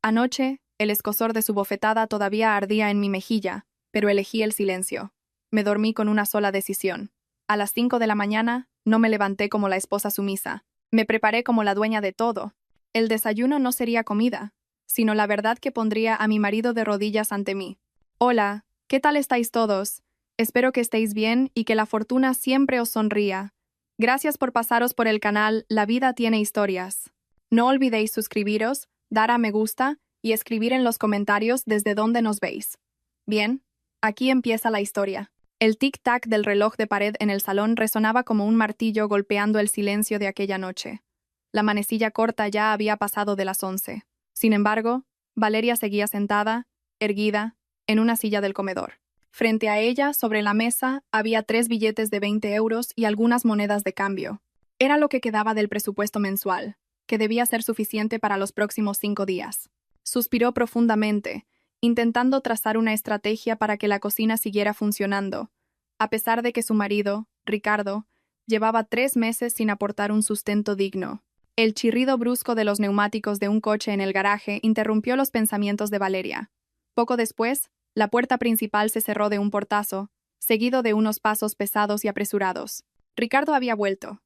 Anoche, el escozor de su bofetada todavía ardía en mi mejilla, pero elegí el silencio. Me dormí con una sola decisión. A las 5 de la mañana, no me levanté como la esposa sumisa. Me preparé como la dueña de todo. El desayuno no sería comida, sino la verdad que pondría a mi marido de rodillas ante mí. Hola, ¿qué tal estáis todos? Espero que estéis bien y que la fortuna siempre os sonría. Gracias por pasaros por el canal La Vida Tiene Historias. No olvidéis suscribiros, dar a me gusta y escribir en los comentarios desde dónde nos veis. Bien, aquí empieza la historia. El tic-tac del reloj de pared en el salón resonaba como un martillo golpeando el silencio de aquella noche. La manecilla corta ya había pasado de las 11. Sin embargo, Valeria seguía sentada, erguida, en una silla del comedor. Frente a ella, sobre la mesa, había 3 billetes de 20 euros y algunas monedas de cambio. Era lo que quedaba del presupuesto mensual, que debía ser suficiente para los próximos 5 días. Suspiró profundamente, intentando trazar una estrategia para que la cocina siguiera funcionando, a pesar de que su marido, Ricardo, llevaba 3 meses sin aportar un sustento digno. El chirrido brusco de los neumáticos de un coche en el garaje interrumpió los pensamientos de Valeria. Poco después, la puerta principal se cerró de un portazo, seguido de unos pasos pesados y apresurados. Ricardo había vuelto.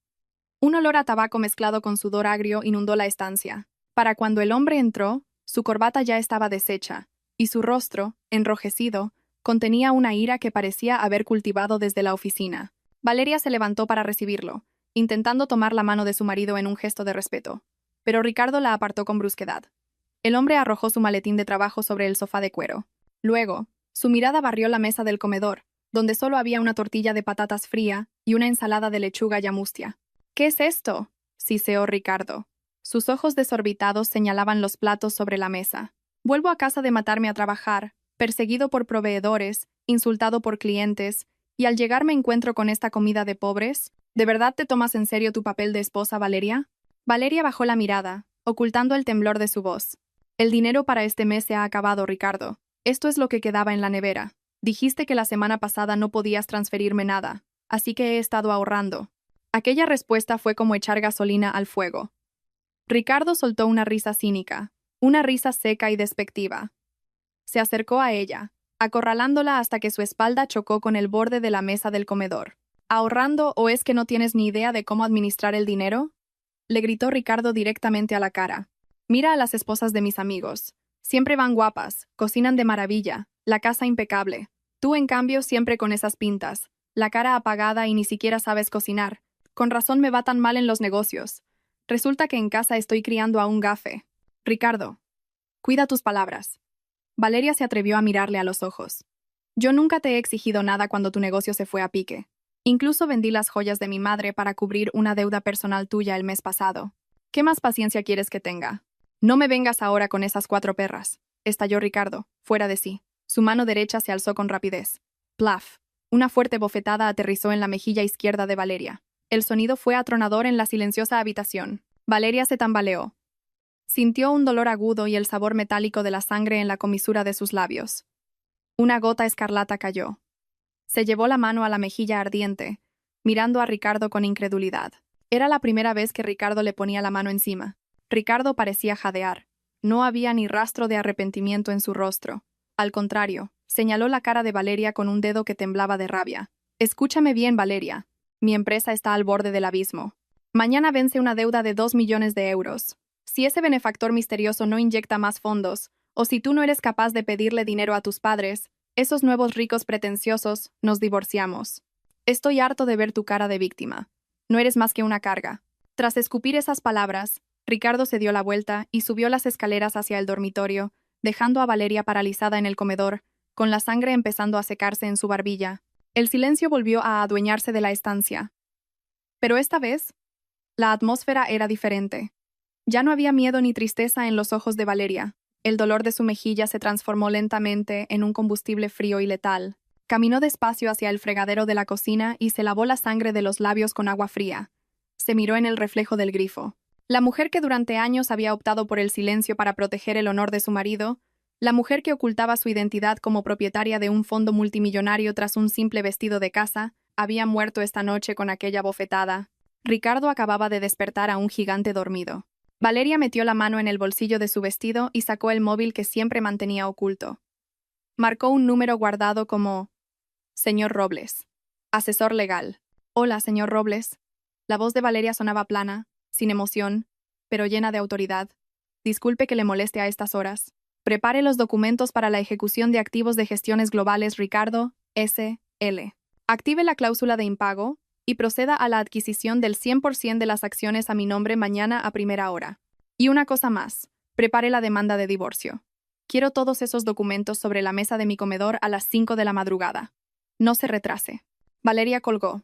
Un olor a tabaco mezclado con sudor agrio inundó la estancia. Para cuando el hombre entró, su corbata ya estaba deshecha, y su rostro, enrojecido, contenía una ira que parecía haber cultivado desde la oficina. Valeria se levantó para recibirlo, intentando tomar la mano de su marido en un gesto de respeto. Pero Ricardo la apartó con brusquedad. El hombre arrojó su maletín de trabajo sobre el sofá de cuero. Luego, su mirada barrió la mesa del comedor, donde solo había una tortilla de patatas fría y una ensalada de lechuga ya mustia. ¿Qué es esto?, siseó Ricardo. Sus ojos desorbitados señalaban los platos sobre la mesa. Vuelvo a casa de matarme a trabajar, perseguido por proveedores, insultado por clientes, y al llegar me encuentro con esta comida de pobres. ¿De verdad te tomas en serio tu papel de esposa, Valeria? Valeria bajó la mirada, ocultando el temblor de su voz. El dinero para este mes se ha acabado, Ricardo. Esto es lo que quedaba en la nevera. Dijiste que la semana pasada no podías transferirme nada, así que he estado ahorrando. Aquella respuesta fue como echar gasolina al fuego. Ricardo soltó una risa cínica, una risa seca y despectiva. Se acercó a ella, acorralándola hasta que su espalda chocó con el borde de la mesa del comedor. ¿Ahorrando o es que no tienes ni idea de cómo administrar el dinero?, le gritó Ricardo directamente a la cara. Mira a las esposas de mis amigos. Siempre van guapas, cocinan de maravilla, la casa impecable. Tú, en cambio, siempre con esas pintas, la cara apagada y ni siquiera sabes cocinar. Con razón me va tan mal en los negocios. Resulta que en casa estoy criando a un gafe. Ricardo, cuida tus palabras. Valeria se atrevió a mirarle a los ojos. Yo nunca te he exigido nada cuando tu negocio se fue a pique. Incluso vendí las joyas de mi madre para cubrir una deuda personal tuya el mes pasado. ¿Qué más paciencia quieres que tenga? No me vengas ahora con esas 4 perras, estalló Ricardo, fuera de sí. Su mano derecha se alzó con rapidez. Plaf. Una fuerte bofetada aterrizó en la mejilla izquierda de Valeria. El sonido fue atronador en la silenciosa habitación. Valeria se tambaleó. Sintió un dolor agudo y el sabor metálico de la sangre en la comisura de sus labios. Una gota escarlata cayó. Se llevó la mano a la mejilla ardiente, mirando a Ricardo con incredulidad. Era la primera vez que Ricardo le ponía la mano encima. Ricardo parecía jadear. No había ni rastro de arrepentimiento en su rostro. Al contrario, señaló la cara de Valeria con un dedo que temblaba de rabia. Escúchame bien, Valeria. Mi empresa está al borde del abismo. Mañana vence una deuda de 2 millones de euros. Si ese benefactor misterioso no inyecta más fondos, o si tú no eres capaz de pedirle dinero a tus padres, esos nuevos ricos pretenciosos, nos divorciamos. Estoy harto de ver tu cara de víctima. No eres más que una carga. Tras escupir esas palabras, Ricardo se dio la vuelta y subió las escaleras hacia el dormitorio, dejando a Valeria paralizada en el comedor, con la sangre empezando a secarse en su barbilla. El silencio volvió a adueñarse de la estancia. Pero esta vez, la atmósfera era diferente. Ya no había miedo ni tristeza en los ojos de Valeria. El dolor de su mejilla se transformó lentamente en un combustible frío y letal. Caminó despacio hacia el fregadero de la cocina y se lavó la sangre de los labios con agua fría. Se miró en el reflejo del grifo. La mujer que durante años había optado por el silencio para proteger el honor de su marido, la mujer que ocultaba su identidad como propietaria de un fondo multimillonario tras un simple vestido de casa, había muerto esta noche con aquella bofetada. Ricardo acababa de despertar a un gigante dormido. Valeria metió la mano en el bolsillo de su vestido y sacó el móvil que siempre mantenía oculto. Marcó un número guardado como Señor Robles, asesor legal. Hola, señor Robles. La voz de Valeria sonaba plana, sin emoción, pero llena de autoridad. Disculpe que le moleste a estas horas. Prepare los documentos para la ejecución de activos de gestiones globales Ricardo S.L. Active la cláusula de impago y proceda a la adquisición del 100% de las acciones a mi nombre mañana a primera hora. Y una cosa más, prepare la demanda de divorcio. Quiero todos esos documentos sobre la mesa de mi comedor a las 5 de la madrugada. No se retrase. Valeria colgó.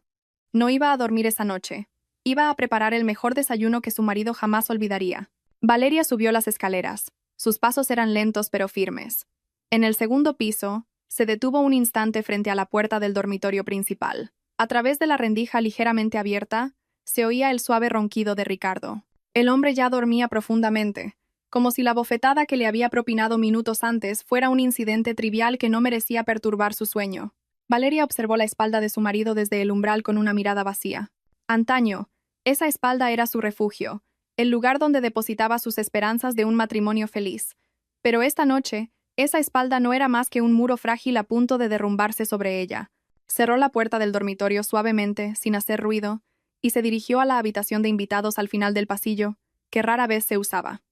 No iba a dormir esa noche. Iba a preparar el mejor desayuno que su marido jamás olvidaría. Valeria subió las escaleras. Sus pasos eran lentos pero firmes. En el segundo piso, se detuvo un instante frente a la puerta del dormitorio principal. A través de la rendija ligeramente abierta, se oía el suave ronquido de Ricardo. El hombre ya dormía profundamente, como si la bofetada que le había propinado minutos antes fuera un incidente trivial que no merecía perturbar su sueño. Valeria observó la espalda de su marido desde el umbral con una mirada vacía. Antaño, esa espalda era su refugio, el lugar donde depositaba sus esperanzas de un matrimonio feliz. Pero esta noche, esa espalda no era más que un muro frágil a punto de derrumbarse sobre ella. Cerró la puerta del dormitorio suavemente, sin hacer ruido, y se dirigió a la habitación de invitados al final del pasillo, que rara vez se usaba.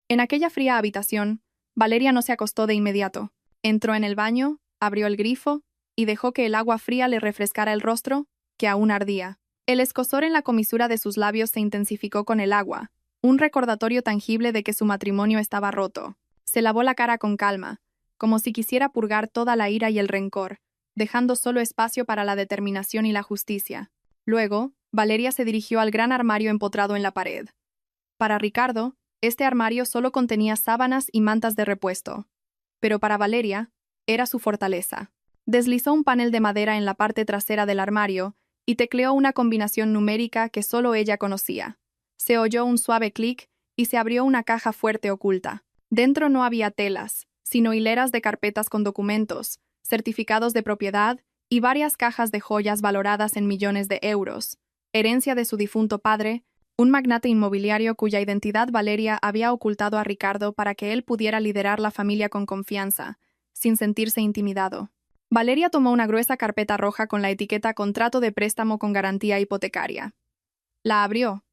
En aquella fría habitación, Valeria no se acostó de inmediato. Entró en el baño, abrió el grifo, y dejó que el agua fría le refrescara el rostro, que aún ardía. El escozor en la comisura de sus labios se intensificó con el agua, un recordatorio tangible de que su matrimonio estaba roto. Se lavó la cara con calma, como si quisiera purgar toda la ira y el rencor, dejando solo espacio para la determinación y la justicia. Luego, Valeria se dirigió al gran armario empotrado en la pared. Para Ricardo, este armario solo contenía sábanas y mantas de repuesto. Pero para Valeria, era su fortaleza. Deslizó un panel de madera en la parte trasera del armario y tecleó una combinación numérica que solo ella conocía. Se oyó un suave clic y se abrió una caja fuerte oculta. Dentro no había telas, sino hileras de carpetas con documentos, certificados de propiedad y varias cajas de joyas valoradas en millones de euros, herencia de su difunto padre, un magnate inmobiliario cuya identidad Valeria había ocultado a Ricardo para que él pudiera liderar la familia con confianza, sin sentirse intimidado. Valeria tomó una gruesa carpeta roja con la etiqueta Contrato de préstamo con garantía hipotecaria. La abrió,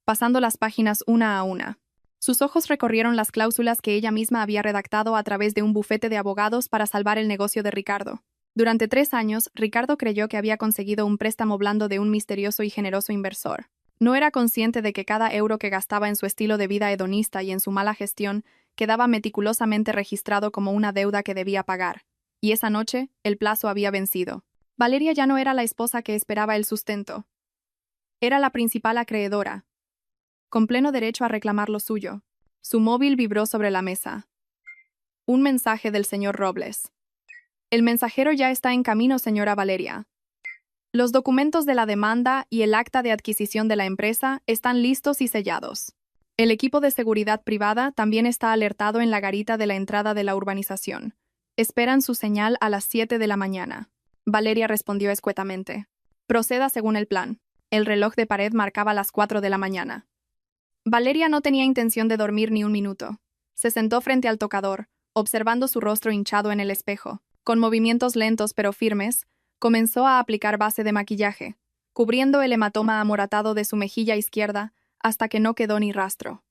pasando las páginas una a una. Sus ojos recorrieron las cláusulas que ella misma había redactado a través de un bufete de abogados para salvar el negocio de Ricardo. Durante 3 años, Ricardo creyó que había conseguido un préstamo blando de un misterioso y generoso inversor. No era consciente de que cada euro que gastaba en su estilo de vida hedonista y en su mala gestión quedaba meticulosamente registrado como una deuda que debía pagar. Y esa noche, el plazo había vencido. Valeria ya no era la esposa que esperaba el sustento. Era la principal acreedora, con pleno derecho a reclamar lo suyo. Su móvil vibró sobre la mesa. Un mensaje del señor Robles. El mensajero ya está en camino, señora Valeria. Los documentos de la demanda y el acta de adquisición de la empresa están listos y sellados. El equipo de seguridad privada también está alertado en la garita de la entrada de la urbanización. Esperan su señal a las 7 de la mañana. Valeria respondió escuetamente. Proceda según el plan. El reloj de pared marcaba las 4 de la mañana. Valeria no tenía intención de dormir ni un minuto. Se sentó frente al tocador, observando su rostro hinchado en el espejo. Con movimientos lentos pero firmes, comenzó a aplicar base de maquillaje, cubriendo el hematoma amoratado de su mejilla izquierda hasta que no quedó ni rastro.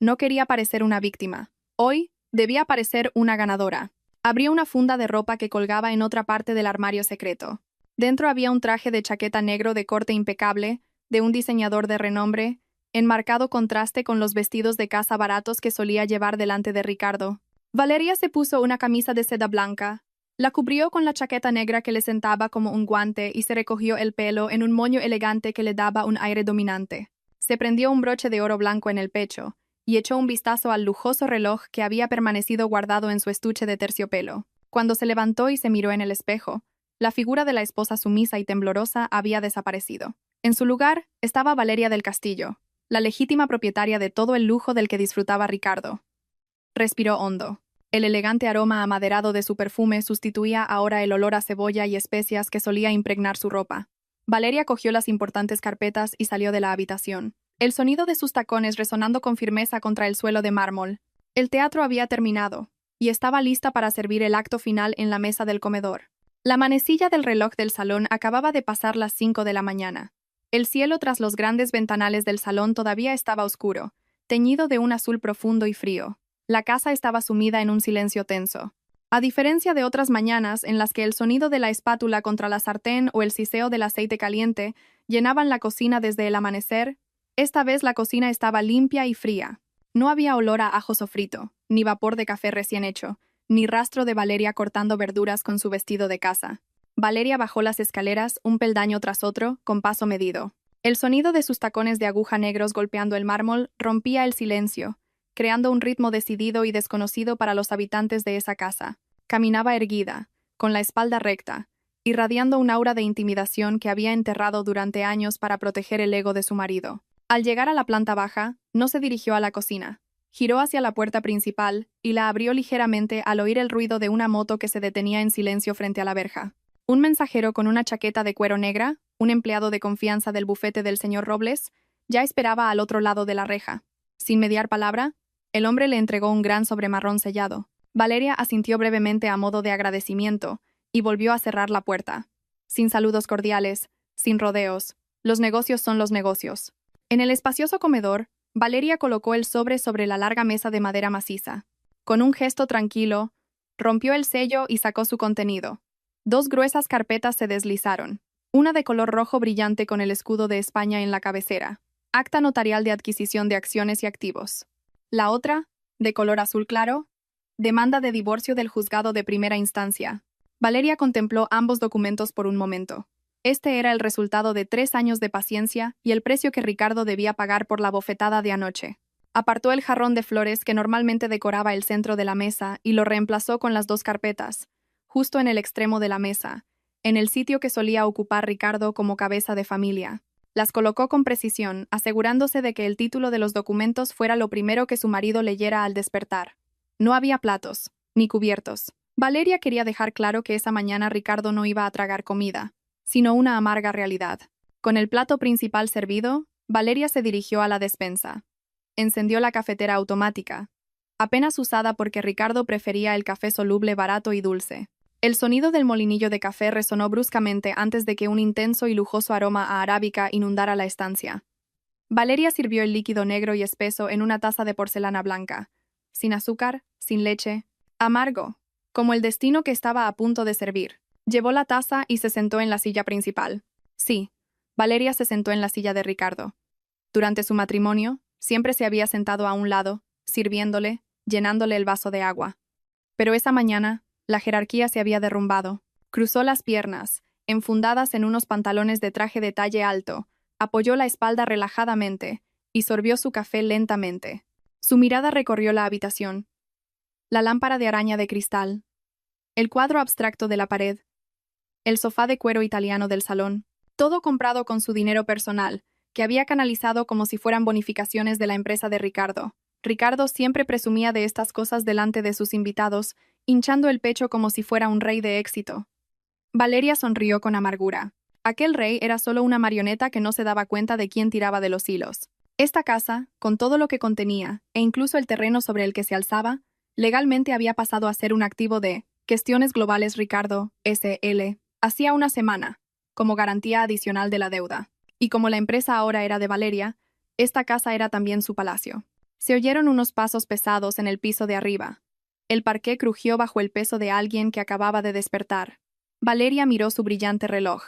No quería parecer una víctima. Hoy debía parecer una ganadora. Abrió una funda de ropa que colgaba en otra parte del armario secreto. Dentro había un traje de chaqueta negro de corte impecable, de un diseñador de renombre, en marcado contraste con los vestidos de casa baratos que solía llevar delante de Ricardo. Valeria se puso una camisa de seda blanca, la cubrió con la chaqueta negra que le sentaba como un guante y se recogió el pelo en un moño elegante que le daba un aire dominante. Se prendió un broche de oro blanco en el pecho y echó un vistazo al lujoso reloj que había permanecido guardado en su estuche de terciopelo. Cuando se levantó y se miró en el espejo, la figura de la esposa sumisa y temblorosa había desaparecido. En su lugar estaba Valeria del Castillo, la legítima propietaria de todo el lujo del que disfrutaba Ricardo. Respiró hondo. El elegante aroma amaderado de su perfume sustituía ahora el olor a cebolla y especias que solía impregnar su ropa. Valeria cogió las importantes carpetas y salió de la habitación. el sonido de sus tacones resonando con firmeza contra el suelo de mármol. El teatro había terminado, y estaba lista para servir el acto final en la mesa del comedor. La manecilla del reloj del salón acababa de pasar las 5 de la mañana. El cielo tras los grandes ventanales del salón todavía estaba oscuro, teñido de un azul profundo y frío. La casa estaba sumida en un silencio tenso. A diferencia de otras mañanas en las que el sonido de la espátula contra la sartén o el siseo del aceite caliente llenaban la cocina desde el amanecer, esta vez la cocina estaba limpia y fría. No había olor a ajo sofrito, ni vapor de café recién hecho, ni rastro de Valeria cortando verduras con su vestido de casa. Valeria bajó las escaleras, un peldaño tras otro, con paso medido. El sonido de sus tacones de aguja negros golpeando el mármol rompía el silencio, creando un ritmo decidido y desconocido para los habitantes de esa casa. Caminaba erguida, con la espalda recta, irradiando un aura de intimidación que había enterrado durante años para proteger el ego de su marido. Al llegar a la planta baja, no se dirigió a la cocina. Giró hacia la puerta principal y la abrió ligeramente al oír el ruido de una moto que se detenía en silencio frente a la verja. Un mensajero con una chaqueta de cuero negra, un empleado de confianza del bufete del señor Robles, ya esperaba al otro lado de la reja. Sin mediar palabra, el hombre le entregó un gran sobremarrón sellado. Valeria asintió brevemente a modo de agradecimiento y volvió a cerrar la puerta. Sin saludos cordiales, sin rodeos, los negocios son los negocios. En el espacioso comedor, Valeria colocó el sobre la larga mesa de madera maciza. Con un gesto tranquilo, rompió el sello y sacó su contenido. 2 gruesas carpetas se deslizaron, una de color rojo brillante con el escudo de España en la cabecera, acta notarial de adquisición de acciones y activos. La otra, de color azul claro, demanda de divorcio del juzgado de primera instancia. Valeria contempló ambos documentos por un momento. Este era el resultado de 3 años de paciencia y el precio que Ricardo debía pagar por la bofetada de anoche. Apartó el jarrón de flores que normalmente decoraba el centro de la mesa y lo reemplazó con las 2 carpetas, justo en el extremo de la mesa, en el sitio que solía ocupar Ricardo como cabeza de familia. Las colocó con precisión, asegurándose de que el título de los documentos fuera lo primero que su marido leyera al despertar. No había platos, ni cubiertos. Valeria quería dejar claro que esa mañana Ricardo no iba a tragar comida, sino una amarga realidad. Con el plato principal servido, Valeria se dirigió a la despensa. Encendió la cafetera automática, apenas usada porque Ricardo prefería el café soluble barato y dulce. El sonido del molinillo de café resonó bruscamente antes de que un intenso y lujoso aroma a arábica inundara la estancia. Valeria sirvió el líquido negro y espeso en una taza de porcelana blanca, sin azúcar, sin leche, amargo, como el destino que estaba a punto de servir. Llevó la taza y se sentó en la silla principal. Sí, Valeria se sentó en la silla de Ricardo. Durante su matrimonio, siempre se había sentado a un lado, sirviéndole, llenándole el vaso de agua. Pero esa mañana, la jerarquía se había derrumbado. Cruzó las piernas, enfundadas en unos pantalones de traje de talle alto, apoyó la espalda relajadamente y sorbió su café lentamente. Su mirada recorrió la habitación. La lámpara de araña de cristal, el cuadro abstracto de la pared, el sofá de cuero italiano del salón, todo comprado con su dinero personal, que había canalizado como si fueran bonificaciones de la empresa de Ricardo. Ricardo siempre presumía de estas cosas delante de sus invitados, hinchando el pecho como si fuera un rey de éxito. Valeria sonrió con amargura. Aquel rey era solo una marioneta que no se daba cuenta de quién tiraba de los hilos. Esta casa, con todo lo que contenía, e incluso el terreno sobre el que se alzaba, legalmente había pasado a ser un activo de Gestiones Globales Ricardo, S.L., hacía una semana, como garantía adicional de la deuda. Y como la empresa ahora era de Valeria, esta casa era también su palacio. Se oyeron unos pasos pesados en el piso de arriba. El parqué crujió bajo el peso de alguien que acababa de despertar. Valeria miró su brillante reloj.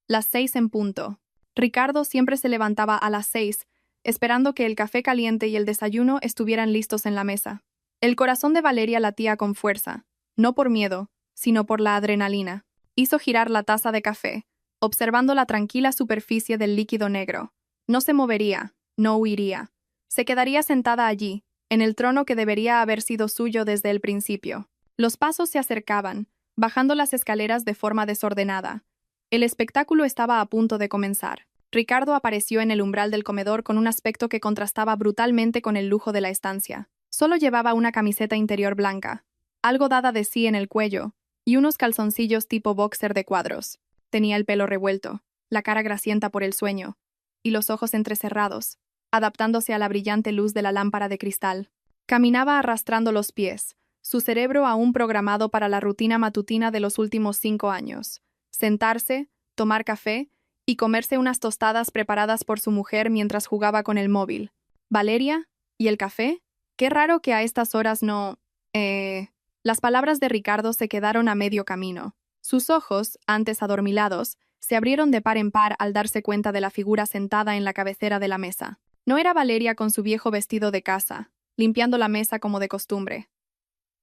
Las 6 en punto. Ricardo siempre se levantaba a las 6, esperando que el café caliente y el desayuno estuvieran listos en la mesa. El corazón de Valeria latía con fuerza, no por miedo, sino por la adrenalina. Hizo girar la taza de café, observando la tranquila superficie del líquido negro. No se movería, no huiría. Se quedaría sentada allí, en el trono que debería haber sido suyo desde el principio. Los pasos se acercaban, bajando las escaleras de forma desordenada. El espectáculo estaba a punto de comenzar. Ricardo apareció en el umbral del comedor con un aspecto que contrastaba brutalmente con el lujo de la estancia. Solo llevaba una camiseta interior blanca, algo dada de sí en el cuello, y unos calzoncillos tipo boxer de cuadros. Tenía el pelo revuelto, la cara grasienta por el sueño, y los ojos entrecerrados. adaptándose a la brillante luz de la lámpara de cristal. Caminaba arrastrando los pies, su cerebro aún programado para la rutina matutina de los últimos 5 años. Sentarse, tomar café y comerse unas tostadas preparadas por su mujer mientras jugaba con el móvil. ¿Valeria? ¿Y el café? Qué raro que a estas horas no... Las palabras de Ricardo se quedaron a medio camino. Sus ojos, antes adormilados, se abrieron de par en par al darse cuenta de la figura sentada en la cabecera de la mesa. No era Valeria con su viejo vestido de casa, limpiando la mesa como de costumbre.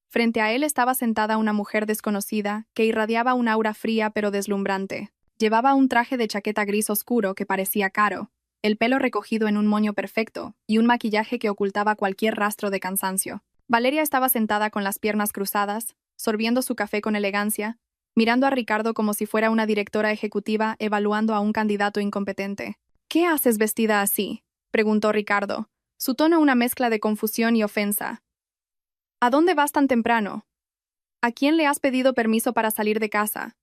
Frente a él estaba sentada una mujer desconocida que irradiaba un aura fría pero deslumbrante. Llevaba un traje de chaqueta gris oscuro que parecía caro, el pelo recogido en un moño perfecto y un maquillaje que ocultaba cualquier rastro de cansancio. Valeria estaba sentada con las piernas cruzadas, sorbiendo su café con elegancia, mirando a Ricardo como si fuera una directora ejecutiva evaluando a un candidato incompetente. ¿Qué haces vestida así?, preguntó Ricardo, su tono una mezcla de confusión y ofensa. ¿A dónde vas tan temprano? ¿A quién le has pedido permiso para salir de casa?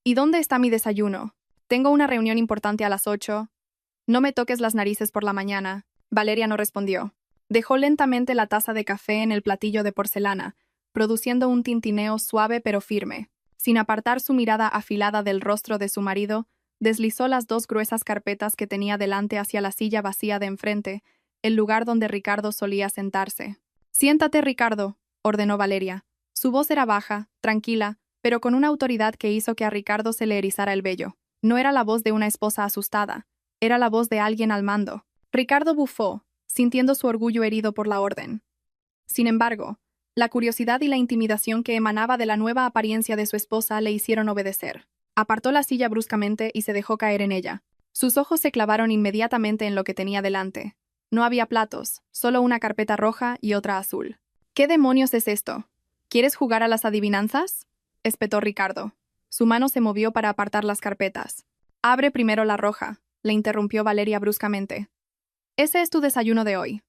¿Y dónde está mi desayuno? Tengo una reunión importante a las 8. No me toques las narices por la mañana. Valeria no respondió. Dejó lentamente la taza de café en el platillo de porcelana, produciendo un tintineo suave pero firme. Sin apartar su mirada afilada del rostro de su marido, deslizó las 2 gruesas carpetas que tenía delante hacia la silla vacía de enfrente, el lugar donde Ricardo solía sentarse. «Siéntate, Ricardo», ordenó Valeria. Su voz era baja, tranquila, pero con una autoridad que hizo que a Ricardo se le erizara el vello. No era la voz de una esposa asustada, era la voz de alguien al mando. Ricardo bufó, sintiendo su orgullo herido por la orden. Sin embargo, la curiosidad y la intimidación que emanaba de la nueva apariencia de su esposa le hicieron obedecer. Apartó la silla bruscamente y se dejó caer en ella. Sus ojos se clavaron inmediatamente en lo que tenía delante. No había platos, solo una carpeta roja y otra azul. ¿Qué demonios es esto? ¿Quieres jugar a las adivinanzas?, espetó Ricardo. Su mano se movió para apartar las carpetas. Abre primero la roja, le interrumpió Valeria bruscamente. Ese es tu desayuno de hoy.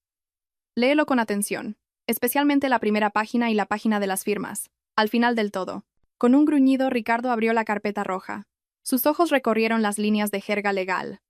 Léelo con atención, especialmente la primera página y la página de las firmas, al final del todo. Con un gruñido, Ricardo abrió la carpeta roja. Sus ojos recorrieron las líneas de jerga legal.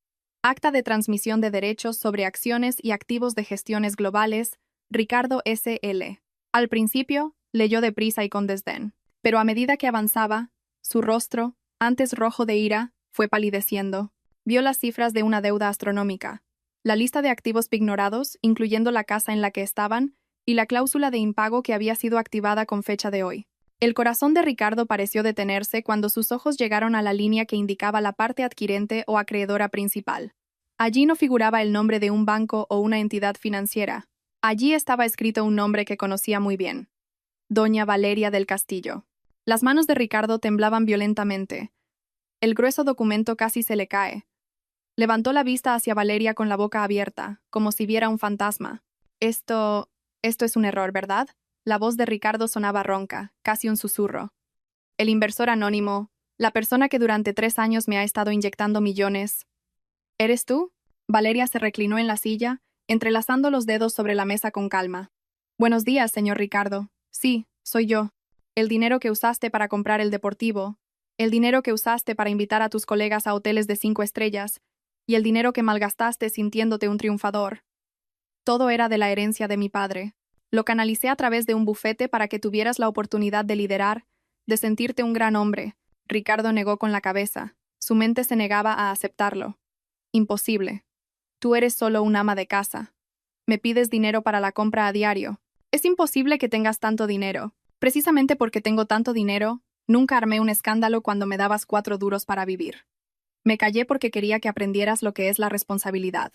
Acta de transmisión de derechos sobre acciones y activos de gestiones globales, Ricardo S.L. Al principio, leyó deprisa y con desdén, pero a medida que avanzaba, su rostro, antes rojo de ira, fue palideciendo. Vio las cifras de una deuda astronómica, la lista de activos pignorados, incluyendo la casa en la que estaban, y la cláusula de impago que había sido activada con fecha de hoy. El corazón de Ricardo pareció detenerse cuando sus ojos llegaron a la línea que indicaba la parte adquirente o acreedora principal. Allí no figuraba el nombre de un banco o una entidad financiera. Allí estaba escrito un nombre que conocía muy bien. Doña Valeria del Castillo. Las manos de Ricardo temblaban violentamente. El grueso documento casi se le cae. Levantó la vista hacia Valeria con la boca abierta, como si viera un fantasma. Esto es un error, ¿verdad? La voz de Ricardo sonaba ronca, casi un susurro. El inversor anónimo, la persona que durante 3 años me ha estado inyectando millones. ¿Eres tú? Valeria se reclinó en la silla, entrelazando los dedos sobre la mesa con calma. Buenos días, señor Ricardo. Sí, soy yo. El dinero que usaste para comprar el deportivo, el dinero que usaste para invitar a tus colegas a hoteles de 5 estrellas, y el dinero que malgastaste sintiéndote un triunfador. Todo era de la herencia de mi padre. Lo canalicé a través de un bufete para que tuvieras la oportunidad de liderar, de sentirte un gran hombre. Ricardo negó con la cabeza. Su mente se negaba a aceptarlo. Imposible. Tú eres solo un ama de casa. Me pides dinero para la compra a diario. Es imposible que tengas tanto dinero. Precisamente porque tengo tanto dinero, nunca armé un escándalo cuando me dabas 4 duros para vivir. Me callé porque quería que aprendieras lo que es la responsabilidad.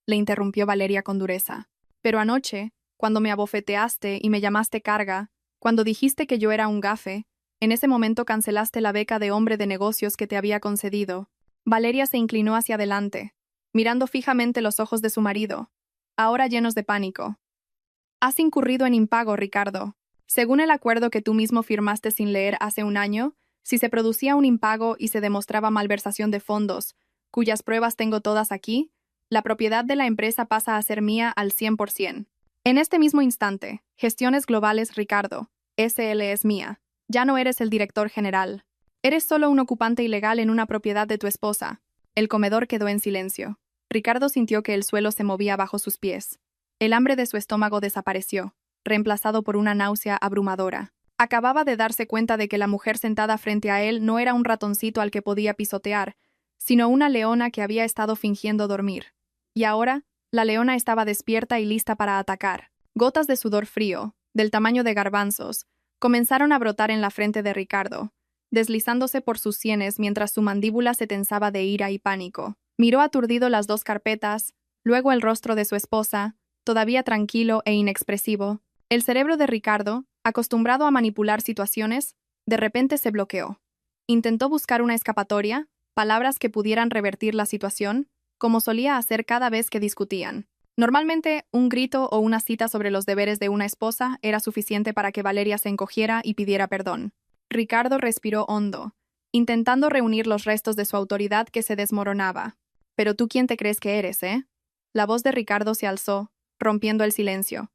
Le interrumpió Valeria con dureza. Pero anoche, cuando me abofeteaste y me llamaste carga, cuando dijiste que yo era un gafe, en ese momento cancelaste la beca de hombre de negocios que te había concedido. Valeria se inclinó hacia adelante, mirando fijamente los ojos de su marido, ahora llenos de pánico. Has incurrido en impago, Ricardo. Según el acuerdo que tú mismo firmaste sin leer hace un año, si se producía un impago y se demostraba malversación de fondos, cuyas pruebas tengo todas aquí, la propiedad de la empresa pasa a ser mía al 100%. En este mismo instante, Gestiones Globales Ricardo, SL es mía. Ya no eres el director general. Eres solo un ocupante ilegal en una propiedad de tu esposa. El comedor quedó en silencio. Ricardo sintió que el suelo se movía bajo sus pies. El hambre de su estómago desapareció, reemplazado por una náusea abrumadora. Acababa de darse cuenta de que la mujer sentada frente a él no era un ratoncito al que podía pisotear, sino una leona que había estado fingiendo dormir. Y ahora, la leona estaba despierta y lista para atacar. Gotas de sudor frío, del tamaño de garbanzos, comenzaron a brotar en la frente de Ricardo, deslizándose por sus sienes mientras su mandíbula se tensaba de ira y pánico. Miró aturdido las dos carpetas, luego el rostro de su esposa, todavía tranquilo e inexpresivo. El cerebro de Ricardo, acostumbrado a manipular situaciones, de repente se bloqueó. Intentó buscar una escapatoria, palabras que pudieran revertir la situación, como solía hacer cada vez que discutían. Normalmente, un grito o una cita sobre los deberes de una esposa era suficiente para que Valeria se encogiera y pidiera perdón. Ricardo respiró hondo, intentando reunir los restos de su autoridad que se desmoronaba. «¿Pero tú quién te crees que eres, eh?» La voz de Ricardo se alzó, rompiendo el silencio.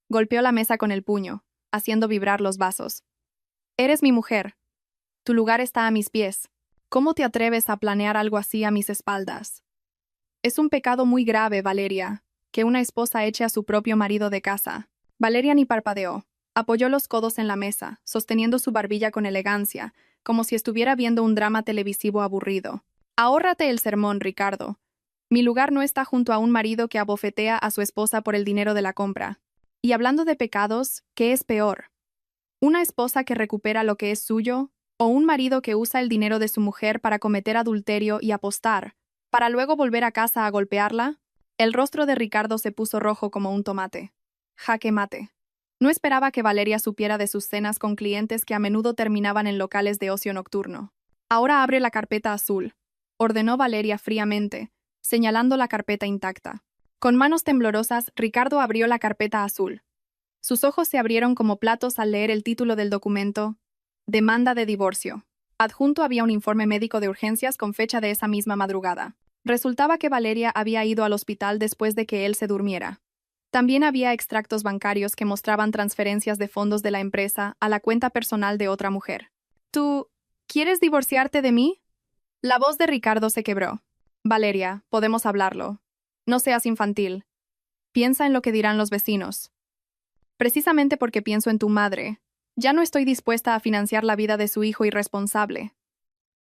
Golpeó la mesa con el puño, haciendo vibrar los vasos. «Eres mi mujer. Tu lugar está a mis pies. ¿Cómo te atreves a planear algo así a mis espaldas?» «Es un pecado muy grave, Valeria, que una esposa eche a su propio marido de casa». Valeria ni parpadeó. Apoyó los codos en la mesa, sosteniendo su barbilla con elegancia, como si estuviera viendo un drama televisivo aburrido. «Ahórrate el sermón, Ricardo. Mi lugar no está junto a un marido que abofetea a su esposa por el dinero de la compra. Y hablando de pecados, ¿qué es peor? ¿Una esposa que recupera lo que es suyo, o un marido que usa el dinero de su mujer para cometer adulterio y apostar, para luego volver a casa a golpearla?» El rostro de Ricardo se puso rojo como un tomate. Jaque mate. No esperaba que Valeria supiera de sus cenas con clientes que a menudo terminaban en locales de ocio nocturno. «Ahora abre la carpeta azul», ordenó Valeria fríamente, señalando la carpeta intacta. Con manos temblorosas, Ricardo abrió la carpeta azul. Sus ojos se abrieron como platos al leer el título del documento: «Demanda de divorcio». Adjunto había un informe médico de urgencias con fecha de esa misma madrugada. Resultaba que Valeria había ido al hospital después de que él se durmiera. También había extractos bancarios que mostraban transferencias de fondos de la empresa a la cuenta personal de otra mujer. «¿Tú quieres divorciarte de mí?» La voz de Ricardo se quebró. «Valeria, podemos hablarlo. No seas infantil. Piensa en lo que dirán los vecinos. Precisamente porque pienso en tu madre, ya no estoy dispuesta a financiar la vida de su hijo irresponsable»,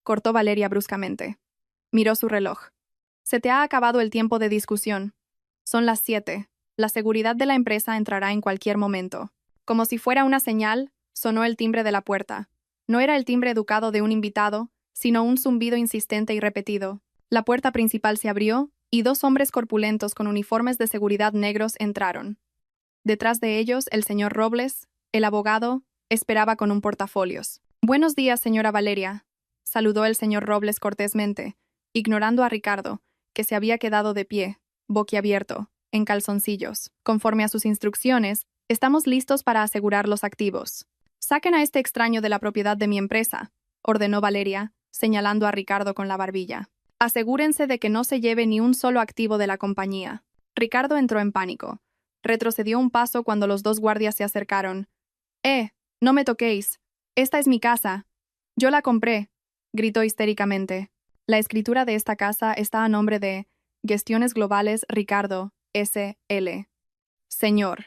cortó Valeria bruscamente. Miró su reloj. «Se te ha acabado el tiempo de discusión. Son las 7. La seguridad de la empresa entrará en cualquier momento». Como si fuera una señal, sonó el timbre de la puerta. No era el timbre educado de un invitado, sino un zumbido insistente y repetido. La puerta principal se abrió, y dos hombres corpulentos con uniformes de seguridad negros entraron. Detrás de ellos, el señor Robles, el abogado, esperaba con un portafolios. «Buenos días, señora Valeria», saludó el señor Robles cortésmente, ignorando a Ricardo, que se había quedado de pie, boquiabierto, en calzoncillos. «Conforme a sus instrucciones, estamos listos para asegurar los activos. Saquen a este extraño de la propiedad de mi empresa», ordenó Valeria, señalando a Ricardo con la barbilla. «Asegúrense de que no se lleve ni un solo activo de la compañía». Ricardo entró en pánico. Retrocedió un paso cuando los dos guardias se acercaron. No me toquéis. Esta es mi casa. Yo la compré», gritó histéricamente. «La escritura de esta casa está a nombre de Gestiones Globales Ricardo, S.L. «Señor»,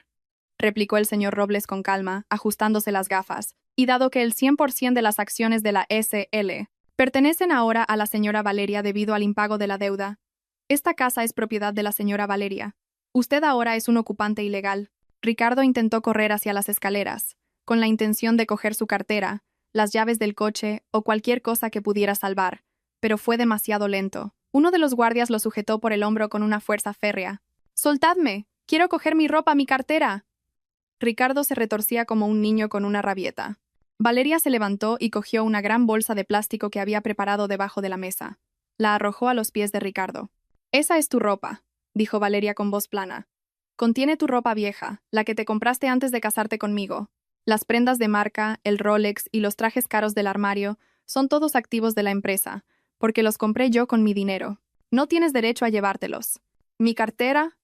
replicó el señor Robles con calma, ajustándose las gafas, «y dado que el 100% de las acciones de la S.L. pertenecen ahora a la señora Valeria debido al impago de la deuda, esta casa es propiedad de la señora Valeria. Usted ahora es un ocupante ilegal». Ricardo intentó correr hacia las escaleras, con la intención de coger su cartera, las llaves del coche o cualquier cosa que pudiera salvar, pero fue demasiado lento. Uno de los guardias lo sujetó por el hombro con una fuerza férrea. «¡Soltadme! ¡Quiero coger mi ropa, mi cartera!». Ricardo se retorcía como un niño con una rabieta. Valeria se levantó y cogió una gran bolsa de plástico que había preparado debajo de la mesa. La arrojó a los pies de Ricardo. «Esa es tu ropa», dijo Valeria con voz plana. «Contiene tu ropa vieja, la que te compraste antes de casarte conmigo. Las prendas de marca, el Rolex y los trajes caros del armario son todos activos de la empresa, porque los compré yo con mi dinero. No tienes derecho a llevártelos. Mi cartera,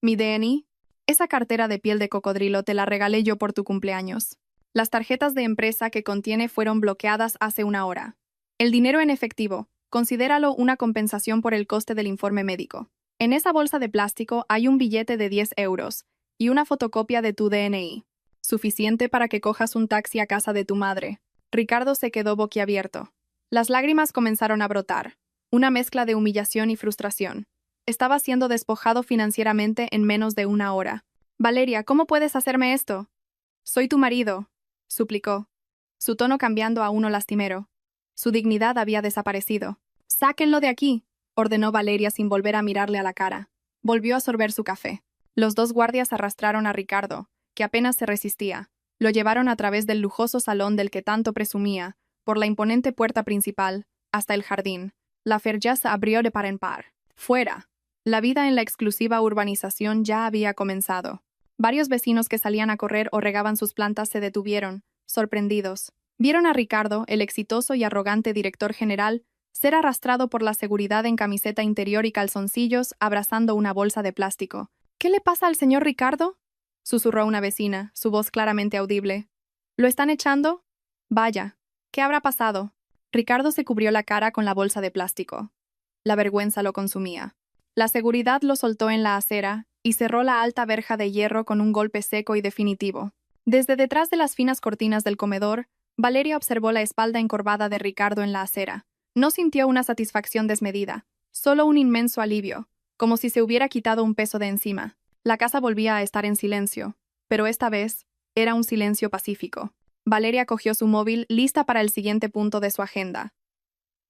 mi DNI, esa cartera de piel de cocodrilo te la regalé yo por tu cumpleaños. Las tarjetas de empresa que contiene fueron bloqueadas hace una hora. El dinero en efectivo, considéralo una compensación por el coste del informe médico. En esa bolsa de plástico hay un billete de 10 euros y una fotocopia de tu DNI. Suficiente para que cojas un taxi a casa de tu madre. Ricardo se quedó boquiabierto. Las lágrimas comenzaron a brotar. Una mezcla de humillación y frustración. Estaba siendo despojado financieramente en menos de una hora. Valeria, ¿cómo puedes hacerme esto? Soy tu marido, suplicó, su tono cambiando a uno lastimero. Su dignidad había desaparecido. Sáquenlo de aquí, ordenó Valeria sin volver a mirarle a la cara. Volvió a sorber su café. Los dos guardias arrastraron a Ricardo, que apenas se resistía. Lo llevaron a través del lujoso salón del que tanto presumía, por la imponente puerta principal, hasta el jardín. La ferja se abrió de par en par. ¡Fuera! La vida en la exclusiva urbanización ya había comenzado. Varios vecinos que salían a correr o regaban sus plantas se detuvieron, sorprendidos. Vieron a Ricardo, el exitoso y arrogante director general, ser arrastrado por la seguridad en camiseta interior y calzoncillos, abrazando una bolsa de plástico. ¿Qué le pasa al señor Ricardo?, susurró una vecina, su voz claramente audible. ¿Lo están echando? Vaya, ¿qué habrá pasado? Ricardo se cubrió la cara con la bolsa de plástico. La vergüenza lo consumía. La seguridad lo soltó en la acera y cerró la alta verja de hierro con un golpe seco y definitivo. Desde detrás de las finas cortinas del comedor, Valeria observó la espalda encorvada de Ricardo en la acera. No sintió una satisfacción desmedida, solo un inmenso alivio, como si se hubiera quitado un peso de encima. La casa volvía a estar en silencio, pero esta vez era un silencio pacífico. Valeria cogió su móvil lista para el siguiente punto de su agenda: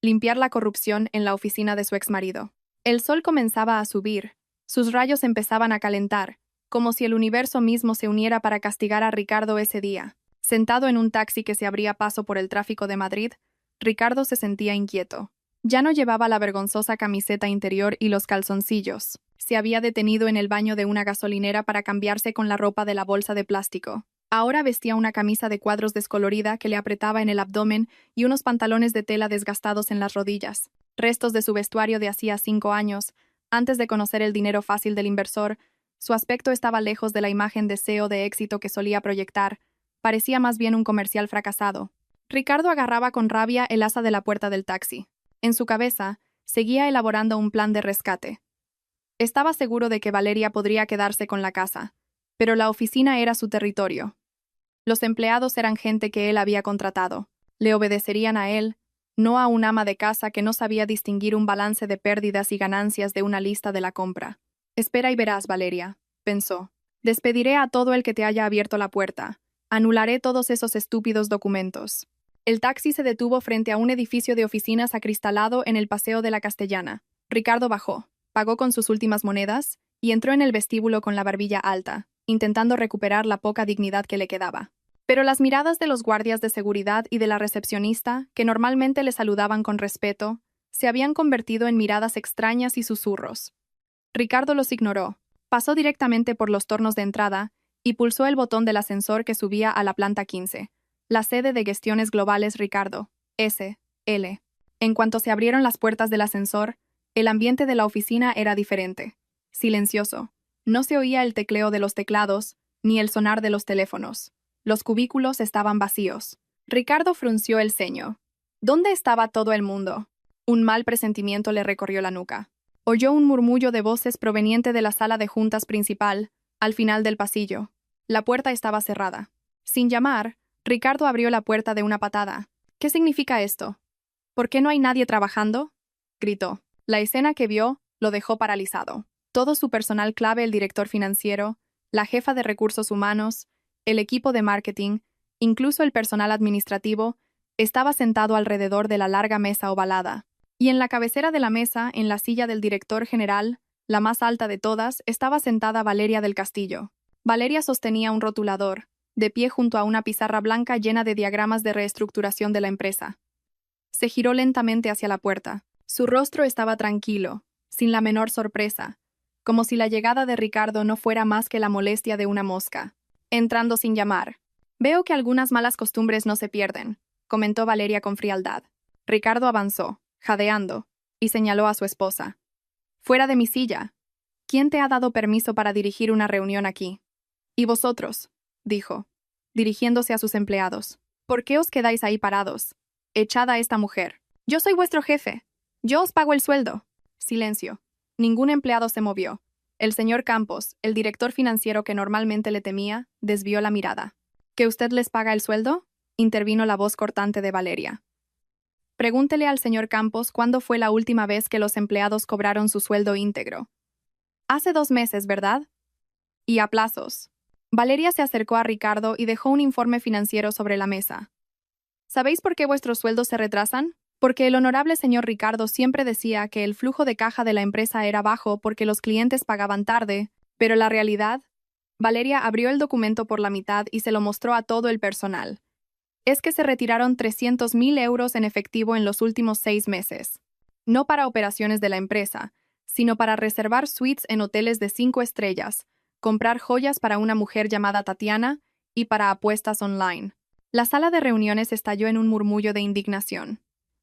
limpiar la corrupción en la oficina de su exmarido. El sol comenzaba a subir, sus rayos empezaban a calentar, como si el universo mismo se uniera para castigar a Ricardo ese día. Sentado en un taxi que se abría paso por el tráfico de Madrid, Ricardo se sentía inquieto. Ya no llevaba la vergonzosa camiseta interior y los calzoncillos. Se había detenido en el baño de una gasolinera para cambiarse con la ropa de la bolsa de plástico. Ahora vestía una camisa de cuadros descolorida que le apretaba en el abdomen y unos pantalones de tela desgastados en las rodillas. Restos de su vestuario de hacía 5 años, antes de conocer el dinero fácil del inversor. Su aspecto estaba lejos de la imagen de CEO de éxito que solía proyectar. Parecía más bien un comercial fracasado. Ricardo agarraba con rabia el asa de la puerta del taxi. En su cabeza, seguía elaborando un plan de rescate. Estaba seguro de que Valeria podría quedarse con la casa, pero la oficina era su territorio. Los empleados eran gente que él había contratado. Le obedecerían a él, no a un ama de casa que no sabía distinguir un balance de pérdidas y ganancias de una lista de la compra. Espera y verás, Valeria, pensó. Despediré a todo el que te haya abierto la puerta. Anularé todos esos estúpidos documentos. El taxi se detuvo frente a un edificio de oficinas acristalado en el Paseo de la Castellana. Ricardo bajó, pagó con sus últimas monedas y entró en el vestíbulo con la barbilla alta, intentando recuperar la poca dignidad que le quedaba. Pero las miradas de los guardias de seguridad y de la recepcionista, que normalmente le saludaban con respeto, se habían convertido en miradas extrañas y susurros. Ricardo los ignoró, pasó directamente por los tornos de entrada y pulsó el botón del ascensor que subía a la planta 15, la sede de Gestiones Globales Ricardo, S.L. En cuanto se abrieron las puertas del ascensor, el ambiente de la oficina era diferente, silencioso. No se oía el tecleo de los teclados, ni el sonar de los teléfonos. Los cubículos estaban vacíos. Ricardo frunció el ceño. ¿Dónde estaba todo el mundo? Un mal presentimiento le recorrió la nuca. Oyó un murmullo de voces proveniente de la sala de juntas principal, al final del pasillo. La puerta estaba cerrada. Sin llamar, Ricardo abrió la puerta de una patada. ¿Qué significa esto? ¿Por qué no hay nadie trabajando?, gritó. La escena que vio lo dejó paralizado. Todo su personal clave, el director financiero, la jefa de recursos humanos, el equipo de marketing, incluso el personal administrativo, estaba sentado alrededor de la larga mesa ovalada. Y en la cabecera de la mesa, en la silla del director general, la más alta de todas, estaba sentada Valeria del Castillo. Valeria sostenía un rotulador, de pie junto a una pizarra blanca llena de diagramas de reestructuración de la empresa. Se giró lentamente hacia la puerta. Su rostro estaba tranquilo, sin la menor sorpresa, como si la llegada de Ricardo no fuera más que la molestia de una mosca. Entrando sin llamar. Veo que algunas malas costumbres no se pierden, comentó Valeria con frialdad. Ricardo avanzó, jadeando, y señaló a su esposa. Fuera de mi silla. ¿Quién te ha dado permiso para dirigir una reunión aquí? Y vosotros, dijo, dirigiéndose a sus empleados. ¿Por qué os quedáis ahí parados? Echad a esta mujer. Yo soy vuestro jefe. Yo os pago el sueldo. Silencio. Ningún empleado se movió. El señor Campos, el director financiero que normalmente le temía, desvió la mirada. ¿Que usted les paga el sueldo?, intervino la voz cortante de Valeria. Pregúntele al señor Campos cuándo fue la última vez que los empleados cobraron su sueldo íntegro. Hace 2 meses, ¿verdad? Y a plazos. Valeria se acercó a Ricardo y dejó un informe financiero sobre la mesa. ¿Sabéis por qué vuestros sueldos se retrasan? Porque el honorable señor Ricardo siempre decía que el flujo de caja de la empresa era bajo porque los clientes pagaban tarde, pero la realidad... Valeria abrió el documento por la mitad y se lo mostró a todo el personal. Es que se retiraron 300.000 euros en efectivo en los últimos 6 meses. No para operaciones de la empresa, sino para reservar suites en hoteles de 5 estrellas, comprar joyas para una mujer llamada Tatiana y para apuestas online. La sala de reuniones estalló en un murmullo de indignación.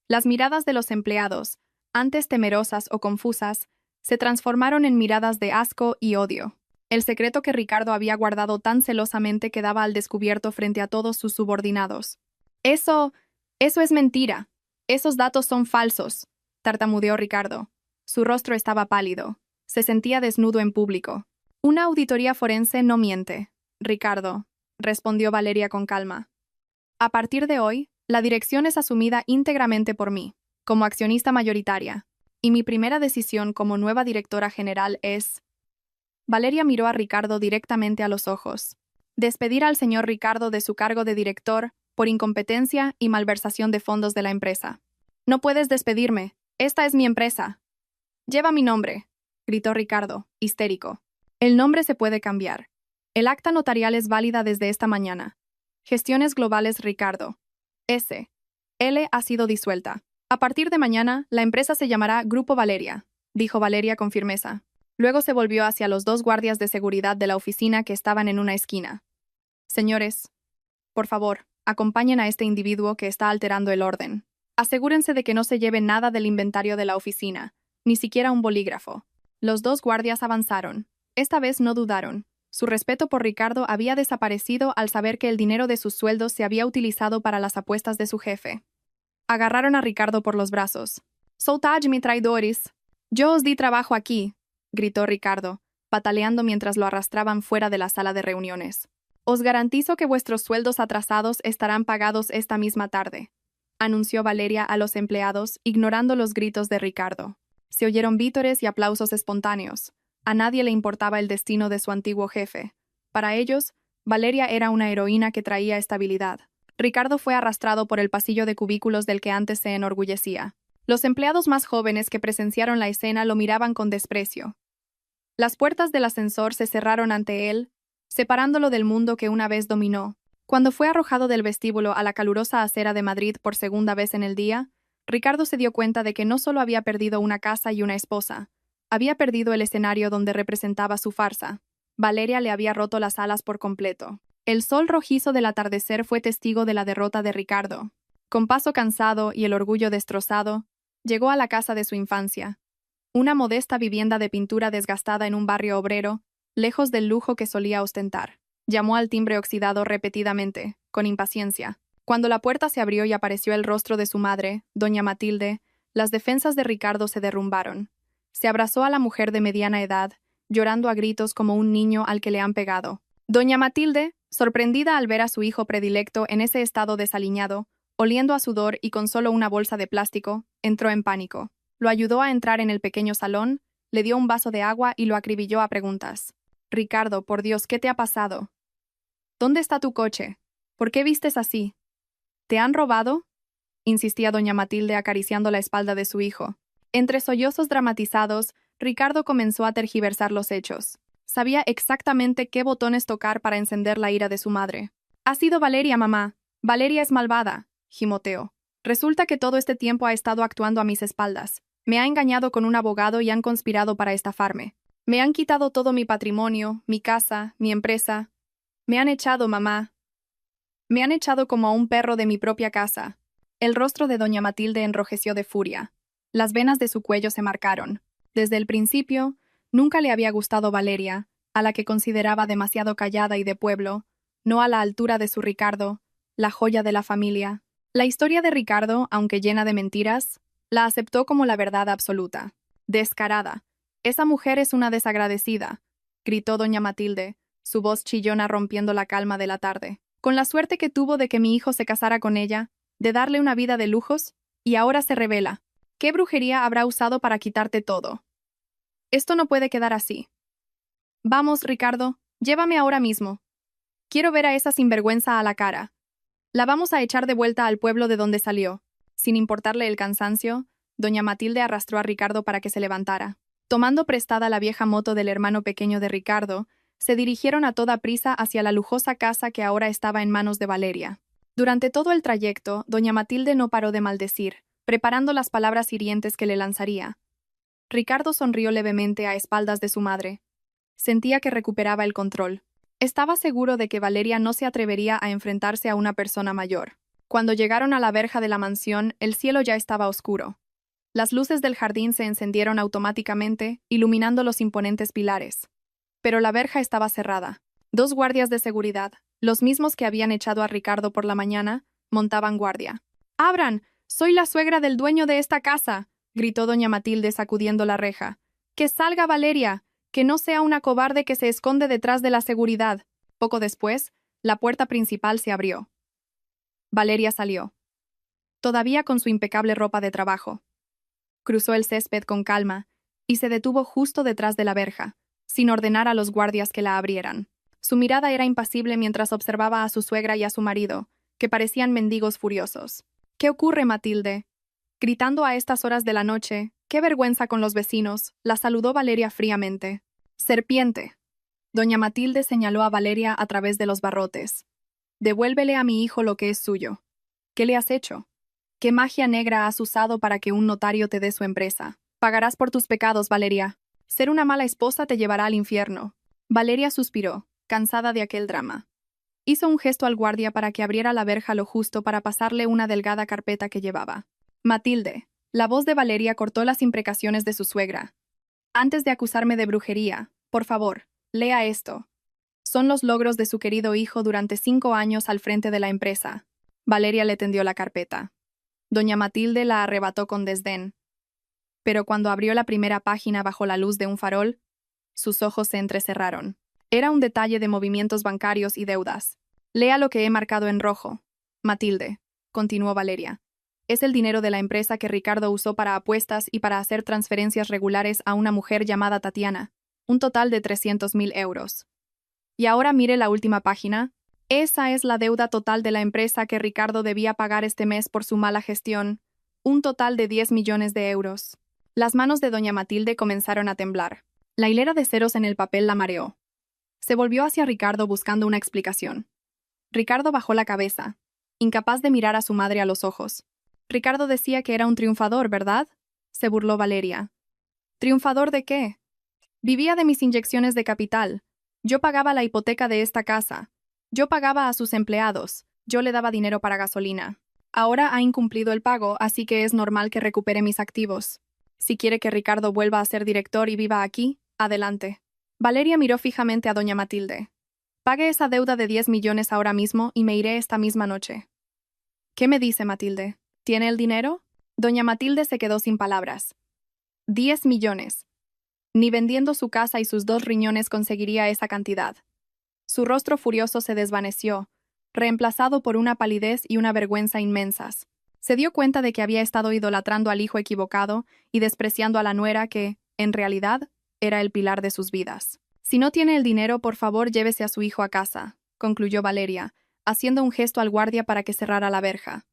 Las miradas de los empleados, antes temerosas o confusas, se transformaron en miradas de asco y odio. El secreto que Ricardo había guardado tan celosamente quedaba al descubierto frente a todos sus subordinados. Eso es mentira. Esos datos son falsos, tartamudeó Ricardo. Su rostro estaba pálido. Se sentía desnudo en público. Una auditoría forense no miente, Ricardo, respondió Valeria con calma. A partir de hoy, la dirección es asumida íntegramente por mí, como accionista mayoritaria, y mi primera decisión como nueva directora general es... Valeria miró a Ricardo directamente a los ojos. Despedir al señor Ricardo de su cargo de director por incompetencia y malversación de fondos de la empresa. No puedes despedirme. Esta es mi empresa. Lleva mi nombre, gritó Ricardo, histérico. El nombre se puede cambiar. El acta notarial es válida desde esta mañana. Gestiones Globales Ricardo. S. L ha sido disuelta. A partir de mañana, la empresa se llamará Grupo Valeria, dijo Valeria con firmeza. Luego se volvió hacia los 2 guardias de seguridad de la oficina que estaban en una esquina. Señores, por favor, acompañen a este individuo que está alterando el orden. Asegúrense de que no se lleve nada del inventario de la oficina, ni siquiera un bolígrafo. Los 2 guardias avanzaron. Esta vez no dudaron. Su respeto por Ricardo había desaparecido al saber que el dinero de sus sueldos se había utilizado para las apuestas de su jefe. Agarraron a Ricardo por los brazos. «Soltadme, traidores! Yo os di trabajo aquí», gritó Ricardo, pataleando mientras lo arrastraban fuera de la sala de reuniones. «Os garantizo que vuestros sueldos atrasados estarán pagados esta misma tarde», anunció Valeria a los empleados, ignorando los gritos de Ricardo. Se oyeron vítores y aplausos espontáneos. A nadie le importaba el destino de su antiguo jefe. Para ellos, Valeria era una heroína que traía estabilidad. Ricardo fue arrastrado por el pasillo de cubículos del que antes se enorgullecía. Los empleados más jóvenes que presenciaron la escena lo miraban con desprecio. Las puertas del ascensor se cerraron ante él, separándolo del mundo que una vez dominó. Cuando fue arrojado del vestíbulo a la calurosa acera de Madrid por segunda vez en el día, Ricardo se dio cuenta de que no solo había perdido una casa y una esposa, había perdido el escenario donde representaba su farsa. Valeria le había roto las alas por completo. El sol rojizo del atardecer fue testigo de la derrota de Ricardo. Con paso cansado y el orgullo destrozado, llegó a la casa de su infancia. Una modesta vivienda de pintura desgastada en un barrio obrero, lejos del lujo que solía ostentar. Llamó al timbre oxidado repetidamente, con impaciencia. Cuando la puerta se abrió y apareció el rostro de su madre, doña Matilde, las defensas de Ricardo se derrumbaron. Se abrazó a la mujer de mediana edad, llorando a gritos como un niño al que le han pegado. Doña Matilde, sorprendida al ver a su hijo predilecto en ese estado desaliñado, oliendo a sudor y con solo una bolsa de plástico, entró en pánico. Lo ayudó a entrar en el pequeño salón, le dio un vaso de agua y lo acribilló a preguntas. «Ricardo, por Dios, ¿qué te ha pasado? ¿Dónde está tu coche? ¿Por qué vistes así? ¿Te han robado?», insistía doña Matilde acariciando la espalda de su hijo. Entre sollozos dramatizados, Ricardo comenzó a tergiversar los hechos. Sabía exactamente qué botones tocar para encender la ira de su madre. «Ha sido Valeria, mamá. Valeria es malvada», gimoteó. «Resulta que todo este tiempo ha estado actuando a mis espaldas. Me ha engañado con un abogado y han conspirado para estafarme. Me han quitado todo mi patrimonio, mi casa, mi empresa. Me han echado, mamá. Me han echado como a un perro de mi propia casa». El rostro de doña Matilde enrojeció de furia. Las venas de su cuello se marcaron. Desde el principio, nunca le había gustado Valeria, a la que consideraba demasiado callada y de pueblo, no a la altura de su Ricardo, la joya de la familia. La historia de Ricardo, aunque llena de mentiras, la aceptó como la verdad absoluta. Descarada. Esa mujer es una desagradecida, gritó doña Matilde, su voz chillona rompiendo la calma de la tarde. Con la suerte que tuvo de que mi hijo se casara con ella, de darle una vida de lujos, y ahora se revela. ¿Qué brujería habrá usado para quitarte todo? Esto no puede quedar así. Vamos, Ricardo, llévame ahora mismo. Quiero ver a esa sinvergüenza a la cara. La vamos a echar de vuelta al pueblo de donde salió. Sin importarle el cansancio, doña Matilde arrastró a Ricardo para que se levantara. Tomando prestada la vieja moto del hermano pequeño de Ricardo, se dirigieron a toda prisa hacia la lujosa casa que ahora estaba en manos de Valeria. Durante todo el trayecto, doña Matilde no paró de maldecir, preparando las palabras hirientes que le lanzaría. Ricardo sonrió levemente a espaldas de su madre. Sentía que recuperaba el control. Estaba seguro de que Valeria no se atrevería a enfrentarse a una persona mayor. Cuando llegaron a la verja de la mansión, el cielo ya estaba oscuro. Las luces del jardín se encendieron automáticamente, iluminando los imponentes pilares. Pero la verja estaba cerrada. 2 guardias de seguridad, los mismos que habían echado a Ricardo por la mañana, montaban guardia. ¡Abran! ¡Soy la suegra del dueño de esta casa!, gritó doña Matilde sacudiendo la reja. ¡Que salga Valeria! ¡Que no sea una cobarde que se esconde detrás de la seguridad! Poco después, la puerta principal se abrió. Valeria salió, todavía con su impecable ropa de trabajo. Cruzó el césped con calma y se detuvo justo detrás de la verja, sin ordenar a los guardias que la abrieran. Su mirada era impasible mientras observaba a su suegra y a su marido, que parecían mendigos furiosos. ¿Qué ocurre, Matilde? Gritando a estas horas de la noche, qué vergüenza con los vecinos, la saludó Valeria fríamente. Serpiente. Doña Matilde señaló a Valeria a través de los barrotes. Devuélvele a mi hijo lo que es suyo. ¿Qué le has hecho? ¿Qué magia negra has usado para que un notario te dé su empresa? Pagarás por tus pecados, Valeria. Ser una mala esposa te llevará al infierno. Valeria suspiró, cansada de aquel drama. Hizo un gesto al guardia para que abriera la verja lo justo para pasarle una delgada carpeta que llevaba. Matilde. La voz de Valeria cortó las imprecaciones de su suegra. Antes de acusarme de brujería, por favor, lea esto. Son los logros de su querido hijo durante 5 años al frente de la empresa. Valeria le tendió la carpeta. Doña Matilde la arrebató con desdén. Pero cuando abrió la primera página bajo la luz de un farol, sus ojos se entrecerraron. Era un detalle de movimientos bancarios y deudas. Lea lo que he marcado en rojo. Matilde, continuó Valeria. Es el dinero de la empresa que Ricardo usó para apuestas y para hacer transferencias regulares a una mujer llamada Tatiana. Un total de 300.000 euros. Y ahora mire la última página. Esa es la deuda total de la empresa que Ricardo debía pagar este mes por su mala gestión. Un total de 10 millones de euros. Las manos de doña Matilde comenzaron a temblar. La hilera de ceros en el papel la mareó. Se volvió hacia Ricardo buscando una explicación. Ricardo bajó la cabeza, incapaz de mirar a su madre a los ojos. Ricardo decía que era un triunfador, ¿verdad? Se burló Valeria. ¿Triunfador de qué? Vivía de mis inyecciones de capital. Yo pagaba la hipoteca de esta casa. Yo pagaba a sus empleados. Yo le daba dinero para gasolina. Ahora ha incumplido el pago, así que es normal que recupere mis activos. Si quiere que Ricardo vuelva a ser director y viva aquí, adelante. Valeria miró fijamente a doña Matilde. Pague esa deuda de 10 millones ahora mismo y me iré esta misma noche. ¿Qué me dice Matilde? ¿Tiene el dinero? Doña Matilde se quedó sin palabras. 10 millones. Ni vendiendo su casa y sus 2 riñones conseguiría esa cantidad. Su rostro furioso se desvaneció, reemplazado por una palidez y una vergüenza inmensas. Se dio cuenta de que había estado idolatrando al hijo equivocado y despreciando a la nuera que, en realidad, era el pilar de sus vidas. Si no tiene el dinero, por favor llévese a su hijo a casa, concluyó Valeria, haciendo un gesto al guardia para que cerrara la verja.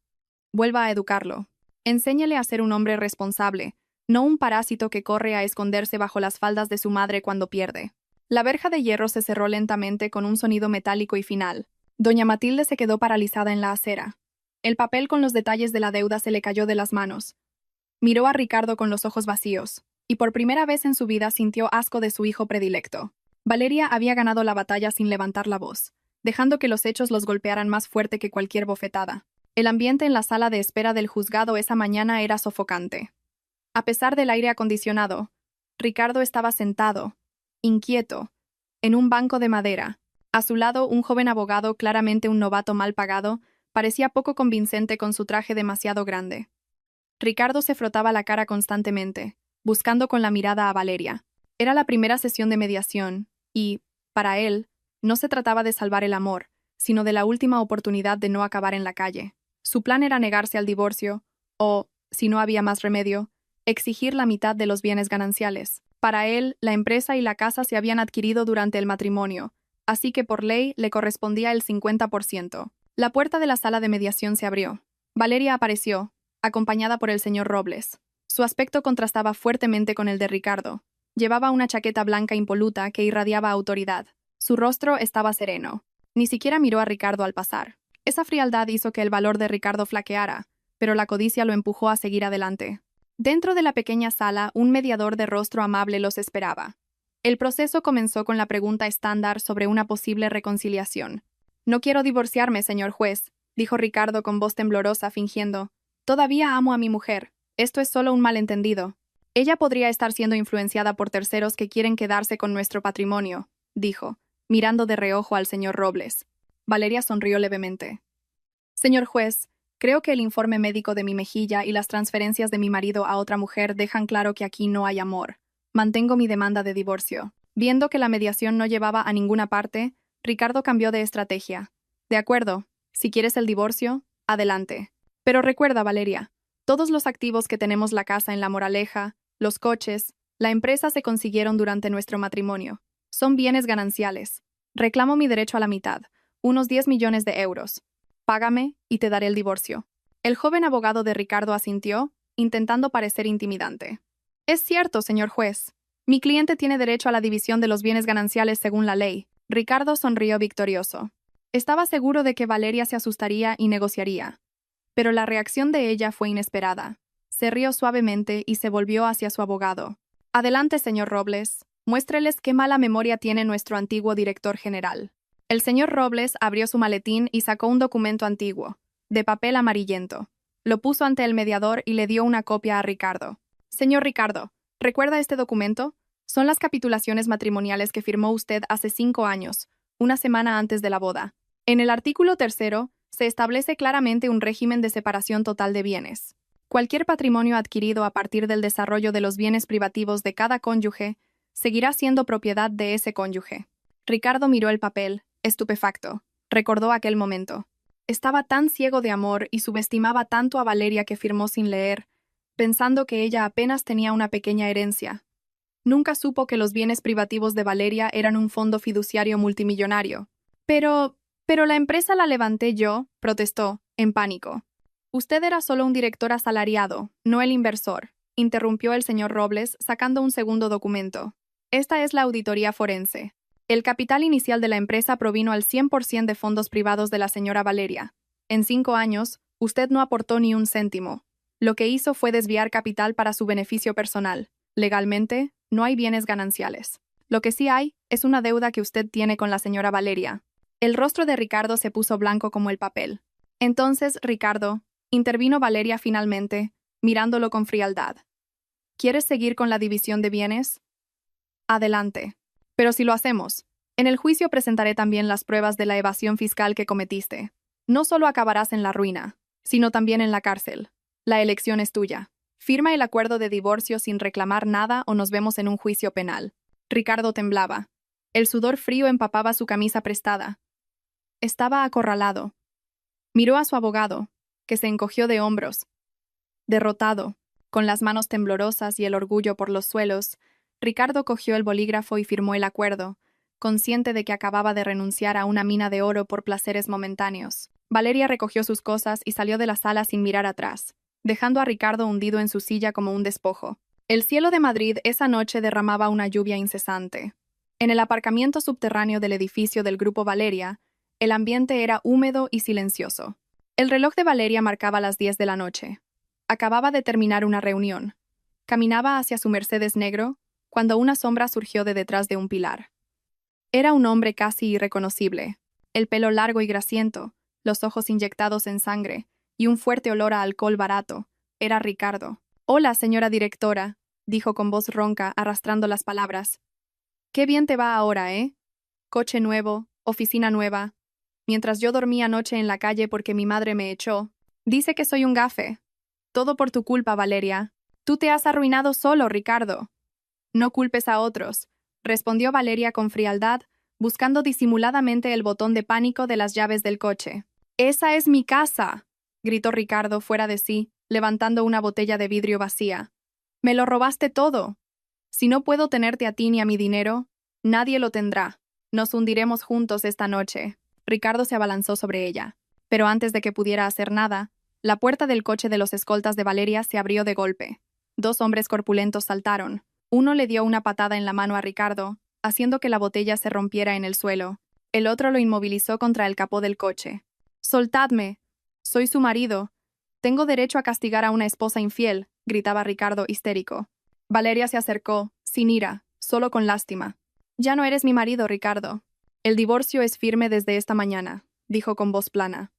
Vuelva a educarlo. Enséñele a ser un hombre responsable, no un parásito que corre a esconderse bajo las faldas de su madre cuando pierde. La verja de hierro se cerró lentamente con un sonido metálico y final. Doña Matilde se quedó paralizada en la acera. El papel con los detalles de la deuda se le cayó de las manos. Miró a Ricardo con los ojos vacíos, y por primera vez en su vida sintió asco de su hijo predilecto. Valeria había ganado la batalla sin levantar la voz, dejando que los hechos los golpearan más fuerte que cualquier bofetada. El ambiente en la sala de espera del juzgado esa mañana era sofocante. A pesar del aire acondicionado, Ricardo estaba sentado, inquieto, en un banco de madera. A su lado, un joven abogado, claramente un novato mal pagado, parecía poco convincente con su traje demasiado grande. Ricardo se frotaba la cara constantemente, buscando con la mirada a Valeria. Era la primera sesión de mediación y, para él, no se trataba de salvar el amor, sino de la última oportunidad de no acabar en la calle. Su plan era negarse al divorcio o, si no había más remedio, exigir la mitad de los bienes gananciales. Para él, la empresa y la casa se habían adquirido durante el matrimonio, así que por ley le correspondía el 50%. La puerta de la sala de mediación se abrió. Valeria apareció, acompañada por el señor Robles. Su aspecto contrastaba fuertemente con el de Ricardo. Llevaba una chaqueta blanca impoluta que irradiaba autoridad. Su rostro estaba sereno. Ni siquiera miró a Ricardo al pasar. Esa frialdad hizo que el valor de Ricardo flaqueara, pero la codicia lo empujó a seguir adelante. Dentro de la pequeña sala, un mediador de rostro amable los esperaba. El proceso comenzó con la pregunta estándar sobre una posible reconciliación. «No quiero divorciarme, señor juez», dijo Ricardo con voz temblorosa, fingiendo. «Todavía amo a mi mujer. Esto es solo un malentendido. Ella podría estar siendo influenciada por terceros que quieren quedarse con nuestro patrimonio», dijo, mirando de reojo al señor Robles. Valeria sonrió levemente. «Señor juez, creo que el informe médico de mi mejilla y las transferencias de mi marido a otra mujer dejan claro que aquí no hay amor. Mantengo mi demanda de divorcio». Viendo que la mediación no llevaba a ninguna parte, Ricardo cambió de estrategia. «De acuerdo, si quieres el divorcio, adelante. Pero recuerda, Valeria, todos los activos que tenemos, la casa en La Moraleja, los coches, la empresa, se consiguieron durante nuestro matrimonio. Son bienes gananciales. Reclamo mi derecho a la mitad, unos 10 millones de euros. Págame y te daré el divorcio». El joven abogado de Ricardo asintió, intentando parecer intimidante. «Es cierto, señor juez. Mi cliente tiene derecho a la división de los bienes gananciales según la ley». Ricardo sonrió victorioso. Estaba seguro de que Valeria se asustaría y negociaría. Pero la reacción de ella fue inesperada. Se rió suavemente y se volvió hacia su abogado. «Adelante, señor Robles. Muéstreles qué mala memoria tiene nuestro antiguo director general». El señor Robles abrió su maletín y sacó un documento antiguo, de papel amarillento. Lo puso ante el mediador y le dio una copia a Ricardo. «Señor Ricardo, ¿recuerda este documento? Son las capitulaciones matrimoniales que firmó usted hace 5 años, una semana antes de la boda. En el artículo 3 se establece claramente un régimen de separación total de bienes. Cualquier patrimonio adquirido a partir del desarrollo de los bienes privativos de cada cónyuge seguirá siendo propiedad de ese cónyuge». Ricardo miró el papel, estupefacto. Recordó aquel momento. Estaba tan ciego de amor y subestimaba tanto a Valeria que firmó sin leer, pensando que ella apenas tenía una pequeña herencia. Nunca supo que los bienes privativos de Valeria eran un fondo fiduciario multimillonario. Pero la empresa la levanté yo», protestó, en pánico. «Usted era solo un director asalariado, no el inversor», interrumpió el señor Robles, sacando un segundo documento. «Esta es la auditoría forense. El capital inicial de la empresa provino al 100% de fondos privados de la señora Valeria. En 5 años, usted no aportó ni un céntimo. Lo que hizo fue desviar capital para su beneficio personal. Legalmente, no hay bienes gananciales. Lo que sí hay es una deuda que usted tiene con la señora Valeria». El rostro de Ricardo se puso blanco como el papel. «Entonces, Ricardo», intervino Valeria finalmente, mirándolo con frialdad. «¿Quieres seguir con la división de bienes? Adelante. Pero si lo hacemos, en el juicio presentaré también las pruebas de la evasión fiscal que cometiste. No solo acabarás en la ruina, sino también en la cárcel. La elección es tuya. Firma el acuerdo de divorcio sin reclamar nada o nos vemos en un juicio penal». Ricardo temblaba. El sudor frío empapaba su camisa prestada. Estaba acorralado. Miró a su abogado, que se encogió de hombros. Derrotado, con las manos temblorosas y el orgullo por los suelos, Ricardo cogió el bolígrafo y firmó el acuerdo, consciente de que acababa de renunciar a una mina de oro por placeres momentáneos. Valeria recogió sus cosas y salió de la sala sin mirar atrás, dejando a Ricardo hundido en su silla como un despojo. El cielo de Madrid esa noche derramaba una lluvia incesante. En el aparcamiento subterráneo del edificio del Grupo Valeria, el ambiente era húmedo y silencioso. El reloj de Valeria marcaba las 10 de la noche. Acababa de terminar una reunión. Caminaba hacia su Mercedes negro, cuando una sombra surgió de detrás de un pilar. Era un hombre casi irreconocible, el pelo largo y grasiento, los ojos inyectados en sangre, y un fuerte olor a alcohol barato. Era Ricardo. «Hola, señora directora», dijo con voz ronca, arrastrando las palabras. «Qué bien te va ahora, ¿eh? Coche nuevo, oficina nueva. Mientras yo dormí anoche en la calle porque mi madre me echó. Dice que soy un gafe. Todo por tu culpa, Valeria. Tú te has arruinado solo, Ricardo». No culpes a otros, respondió Valeria con frialdad, buscando disimuladamente el botón de pánico de las llaves del coche. «¡Esa es mi casa!», gritó Ricardo fuera de sí, levantando una botella de vidrio vacía. «Me lo robaste todo. Si no puedo tenerte a ti ni a mi dinero, nadie lo tendrá. Nos hundiremos juntos esta noche». Ricardo se abalanzó sobre ella. Pero antes de que pudiera hacer nada, la puerta del coche de los escoltas de Valeria se abrió de golpe. 2 hombres corpulentos saltaron. Uno le dio una patada en la mano a Ricardo, haciendo que la botella se rompiera en el suelo. El otro lo inmovilizó contra el capó del coche. «¡Soltadme! Soy su marido. Tengo derecho a castigar a una esposa infiel», gritaba Ricardo histérico. Valeria se acercó, sin ira, solo con lástima. «Ya no eres mi marido, Ricardo. El divorcio es firme desde esta mañana», dijo con voz plana.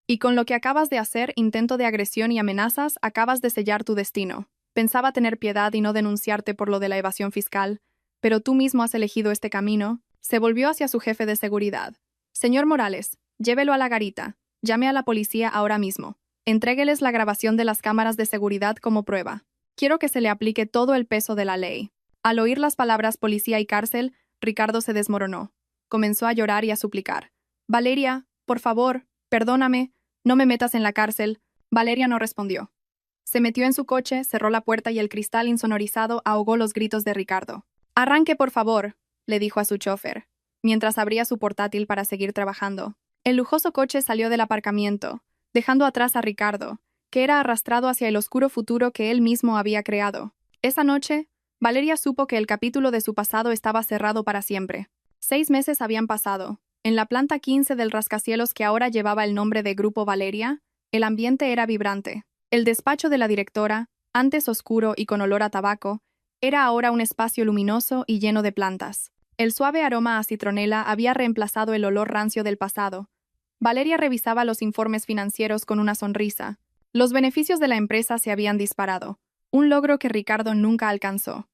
«Y con lo que acabas de hacer, intento de agresión y amenazas, acabas de sellar tu destino. Pensaba tener piedad y no denunciarte por lo de la evasión fiscal, pero tú mismo has elegido este camino». Se volvió hacia su jefe de seguridad. «Señor Morales, llévelo a la garita. Llame a la policía ahora mismo. Entrégueles la grabación de las cámaras de seguridad como prueba. Quiero que se le aplique todo el peso de la ley». Al oír las palabras policía y cárcel, Ricardo se desmoronó. Comenzó a llorar y a suplicar. «Valeria, por favor, perdóname, no me metas en la cárcel». Valeria no respondió. Se metió en su coche, cerró la puerta y el cristal insonorizado ahogó los gritos de Ricardo. «Arranque, por favor», le dijo a su chofer, mientras abría su portátil para seguir trabajando. El lujoso coche salió del aparcamiento, dejando atrás a Ricardo, que era arrastrado hacia el oscuro futuro que él mismo había creado. Esa noche, Valeria supo que el capítulo de su pasado estaba cerrado para siempre. 6 meses habían pasado. En la planta 15 del rascacielos que ahora llevaba el nombre de Grupo Valeria, el ambiente era vibrante. El despacho de la directora, antes oscuro y con olor a tabaco, era ahora un espacio luminoso y lleno de plantas. El suave aroma a citronela había reemplazado el olor rancio del pasado. Valeria revisaba los informes financieros con una sonrisa. Los beneficios de la empresa se habían disparado, un logro que Ricardo nunca alcanzó.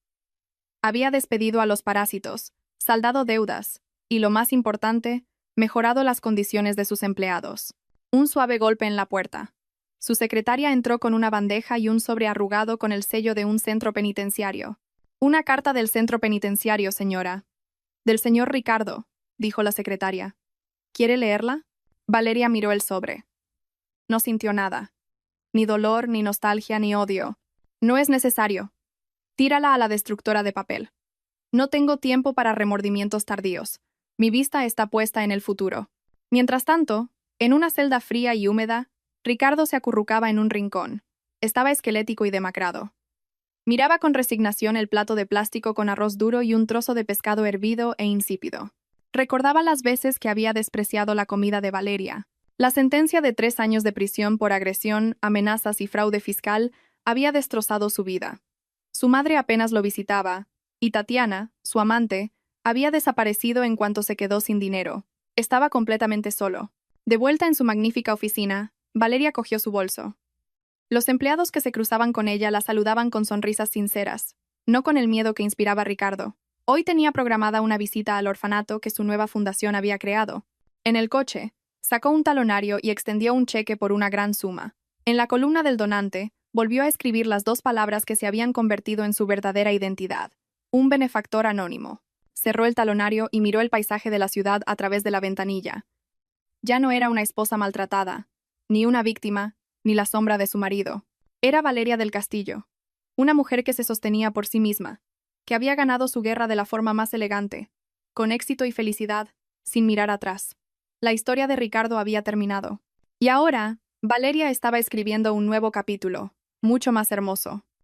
Había despedido a los parásitos, saldado deudas, y lo más importante, mejorado las condiciones de sus empleados. Un suave golpe en la puerta. Su secretaria entró con una bandeja y un sobre arrugado con el sello de un centro penitenciario. «Una carta del centro penitenciario, señora». «Del señor Ricardo», dijo la secretaria. «¿Quiere leerla?» Valeria miró el sobre. No sintió nada. Ni dolor, ni nostalgia, ni odio. «No es necesario. Tírala a la destructora de papel. No tengo tiempo para remordimientos tardíos. Mi vista está puesta en el futuro». Mientras tanto, en una celda fría y húmeda, Ricardo se acurrucaba en un rincón. Estaba esquelético y demacrado. Miraba con resignación el plato de plástico con arroz duro y un trozo de pescado hervido e insípido. Recordaba las veces que había despreciado la comida de Valeria. La sentencia de 3 años de prisión por agresión, amenazas y fraude fiscal había destrozado su vida. Su madre apenas lo visitaba, y Tatiana, su amante, había desaparecido en cuanto se quedó sin dinero. Estaba completamente solo. De vuelta en su magnífica oficina, Valeria cogió su bolso. Los empleados que se cruzaban con ella la saludaban con sonrisas sinceras, no con el miedo que inspiraba Ricardo. Hoy tenía programada una visita al orfanato que su nueva fundación había creado. En el coche, sacó un talonario y extendió un cheque por una gran suma. En la columna del donante, volvió a escribir las 2 palabras que se habían convertido en su verdadera identidad: un benefactor anónimo. Cerró el talonario y miró el paisaje de la ciudad a través de la ventanilla. Ya no era una esposa maltratada, ni una víctima, ni la sombra de su marido. Era Valeria del Castillo, una mujer que se sostenía por sí misma, que había ganado su guerra de la forma más elegante, con éxito y felicidad, sin mirar atrás. La historia de Ricardo había terminado. Y ahora, Valeria estaba escribiendo un nuevo capítulo, mucho más hermoso.